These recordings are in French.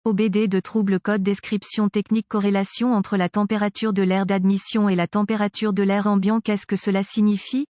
OBD de trouble code description technique corrélation entre la température de l'air d'admission et la température de l'air ambiant. Qu'est-ce que cela signifie?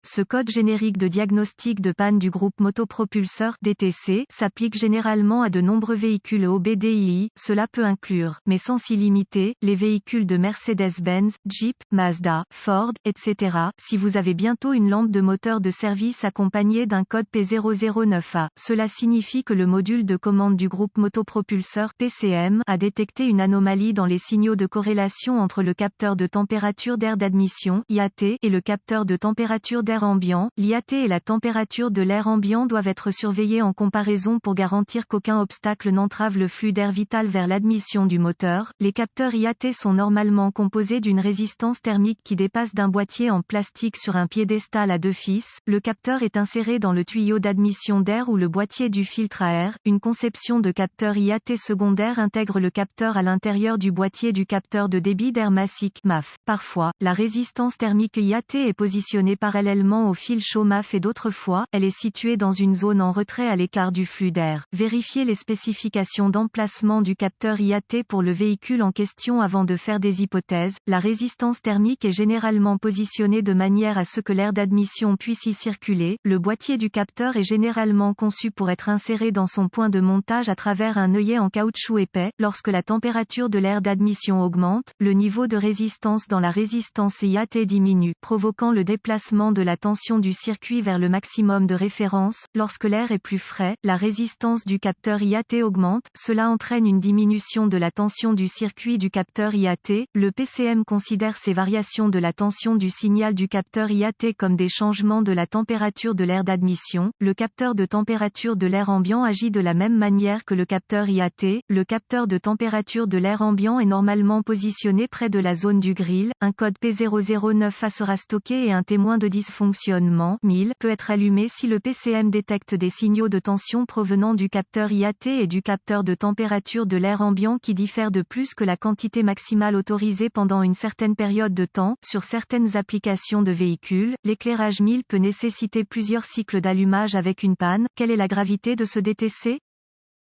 Ce code générique de diagnostic de panne du groupe motopropulseur DTC s'applique généralement à de nombreux véhicules OBDII, cela peut inclure, mais sans s'y limiter, les véhicules de Mercedes-Benz, Jeep, Mazda, Ford, etc. Si vous avez bientôt une lampe de moteur de service accompagnée d'un code P009A, cela signifie que le module de commande du groupe motopropulseur PCM a détecté une anomalie dans les signaux de corrélation entre le capteur de température d'air d'admission IAT et le capteur de température d'air ambiant, l'IAT et la température de l'air ambiant doivent être surveillés en comparaison pour garantir qu'aucun obstacle n'entrave le flux d'air vital vers l'admission du moteur. Les capteurs IAT sont normalement composés d'une résistance thermique qui dépasse d'un boîtier en plastique sur un piédestal à 2 fils. Le capteur est inséré dans le tuyau d'admission d'air ou le boîtier du filtre à air. Une conception de capteur IAT secondaire intègre le capteur à l'intérieur du boîtier du capteur de débit d'air massique MAF. Parfois, la résistance thermique IAT est positionnée parallèlement au fil chaud MAF et d'autres fois, elle est située dans une zone en retrait à l'écart du flux d'air. Vérifiez les spécifications d'emplacement du capteur IAT pour le véhicule en question avant de faire des hypothèses. La résistance thermique est généralement positionnée de manière à ce que l'air d'admission puisse y circuler. Le boîtier du capteur est généralement conçu pour être inséré dans son point de montage à travers un œillet en caoutchouc épais. Lorsque la température de l'air d'admission augmente, le niveau de résistance dans la résistance IAT diminue, provoquant le déplacement de la tension du circuit vers le maximum de référence. Lorsque l'air est plus frais, la résistance du capteur IAT augmente, cela entraîne une diminution de la tension du circuit du capteur IAT. Le PCM considère ces variations de la tension du signal du capteur IAT comme des changements de la température de l'air d'admission. Le capteur de température de l'air ambiant agit de la même manière que le capteur IAT. Le capteur de température de l'air ambiant est normalement positionné près de la zone du grill. Un code P009A sera stocké et un témoin de dysfonctionnement 1000 peut être allumé si le PCM détecte des signaux de tension provenant du capteur IAT et du capteur de température de l'air ambiant qui diffèrent de plus que la quantité maximale autorisée pendant une certaine période de temps. Sur certaines applications de véhicules, l'éclairage 1000 peut nécessiter plusieurs cycles d'allumage avec une panne. Quelle est la gravité de ce DTC?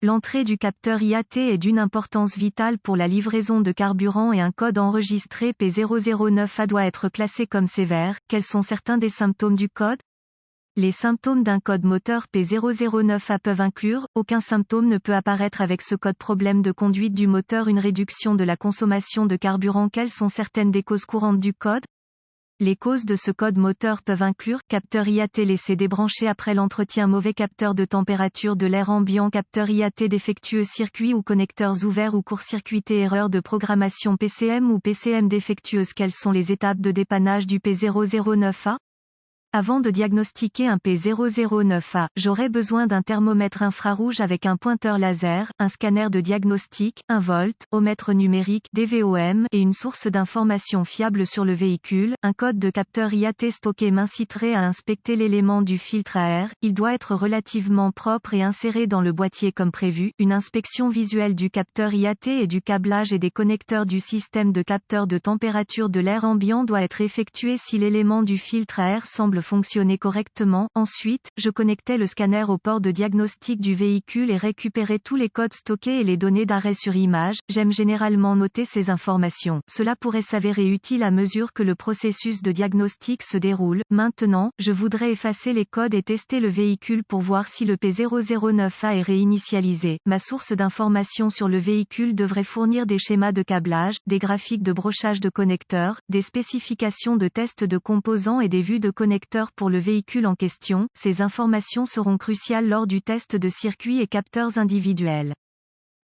L'entrée du capteur IAT est d'une importance vitale pour la livraison de carburant et un code enregistré P009A doit être classé comme sévère. Quels sont certains des symptômes du code? Les symptômes d'un code moteur P009A peuvent inclure, aucun symptôme ne peut apparaître avec ce code problème de conduite du moteur, une réduction de la consommation de carburant. Quelles sont certaines des causes courantes du code? Les causes de ce code moteur peuvent inclure capteur IAT laissé débranché après l'entretien, mauvais capteur de température de l'air ambiant, capteur IAT défectueux, circuits ou connecteurs ouverts ou court-circuités, erreur de programmation PCM ou PCM défectueuse. Quelles sont les étapes de dépannage du P009A? Avant de diagnostiquer un P009A, j'aurai besoin d'un thermomètre infrarouge avec un pointeur laser, un scanner de diagnostic, un voltomètre numérique DVOM et une source d'information fiable sur le véhicule. Un code de capteur IAT stocké m'inciterait à inspecter l'élément du filtre à air. Il doit être relativement propre et inséré dans le boîtier comme prévu. Une inspection visuelle du capteur IAT et du câblage et des connecteurs du système de capteur de température de l'air ambiant doit être effectuée si l'élément du filtre à air semble fonctionner correctement. Ensuite, je connectais le scanner au port de diagnostic du véhicule et récupérais tous les codes stockés et les données d'arrêt sur image. J'aime généralement noter ces informations. Cela pourrait s'avérer utile à mesure que le processus de diagnostic se déroule. Maintenant, je voudrais effacer les codes et tester le véhicule pour voir si le P009A est réinitialisé. Ma source d'information sur le véhicule devrait fournir des schémas de câblage, des graphiques de brochage de connecteurs, des spécifications de test de composants et des vues de connecteurs pour le véhicule en question. Ces informations seront cruciales lors du test de circuits et capteurs individuels.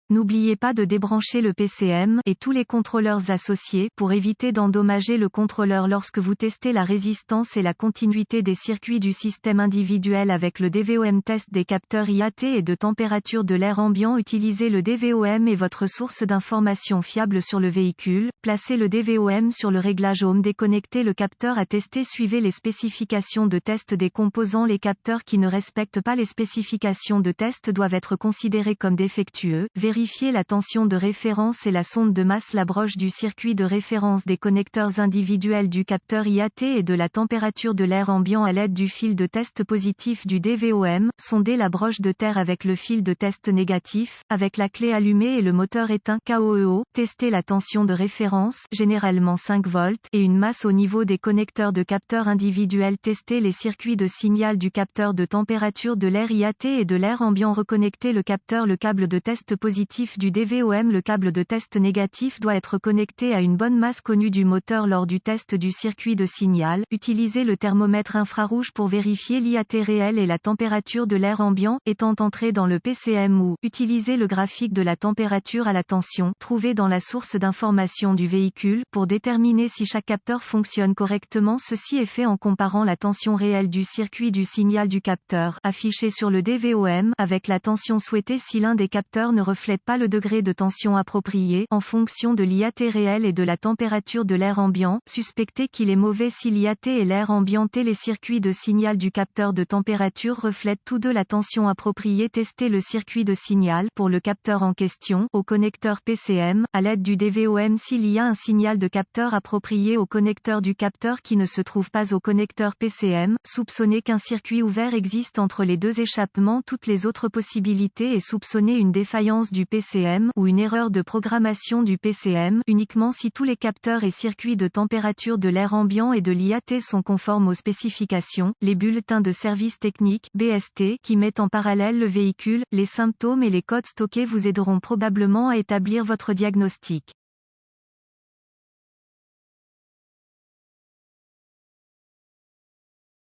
N'oubliez pas de débrancher le PCM et tous les contrôleurs associés pour éviter d'endommager le contrôleur lorsque vous testez la résistance et la continuité des circuits du système individuel avec le DVOM. Test des capteurs IAT et de température de l'air ambiant. Utilisez le DVOM et votre source d'information fiable sur le véhicule. Placez le DVOM sur le réglage Home. Déconnectez le capteur à tester. Suivez les spécifications de test des composants. Les capteurs qui ne respectent pas les spécifications de test doivent être considérés comme défectueux. Vérifiez vérifier la tension de référence et la sonde de masse la broche du circuit de référence des connecteurs individuels du capteur IAT et de la température de l'air ambiant à l'aide du fil de test positif du DVOM, sonder la broche de terre avec le fil de test négatif, avec la clé allumée et le moteur éteint KOEO, tester la tension de référence, généralement 5 volts, et une masse au niveau des connecteurs de capteurs individuels, tester les circuits de signal du capteur de température de l'air IAT et de l'air ambiant, reconnecter le capteur, le câble de test positif du DVOM, le câble de test négatif doit être connecté à une bonne masse connue du moteur lors du test du circuit de signal, utiliser le thermomètre infrarouge pour vérifier l'IAT réel et la température de l'air ambiant, étant entré dans le PCM ou, utiliser le graphique de la température à la tension, trouvé dans la source d'information du véhicule, pour déterminer si chaque capteur fonctionne correctement. Ceci est fait en comparant la tension réelle du circuit du signal du capteur, affiché sur le DVOM, avec la tension souhaitée si l'un des capteurs ne reflète pas le degré de tension approprié, en fonction de l'IAT réel et de la température de l'air ambiant, suspectez qu'il est mauvais si l'IAT et l'air ambiant et les circuits de signal du capteur de température reflètent tous deux la tension appropriée. Testez le circuit de signal, pour le capteur en question, au connecteur PCM, à l'aide du DVOM s'il y a un signal de capteur approprié au connecteur du capteur qui ne se trouve pas au connecteur PCM, soupçonnez qu'un circuit ouvert existe entre les deux échappements. Toutes les autres possibilités et soupçonnez une défaillance du PCM, ou une erreur de programmation du PCM, uniquement si tous les capteurs et circuits de température de l'air ambiant et de l'IAT sont conformes aux spécifications. Les bulletins de service technique, BST, qui mettent en parallèle le véhicule, les symptômes et les codes stockés vous aideront probablement à établir votre diagnostic.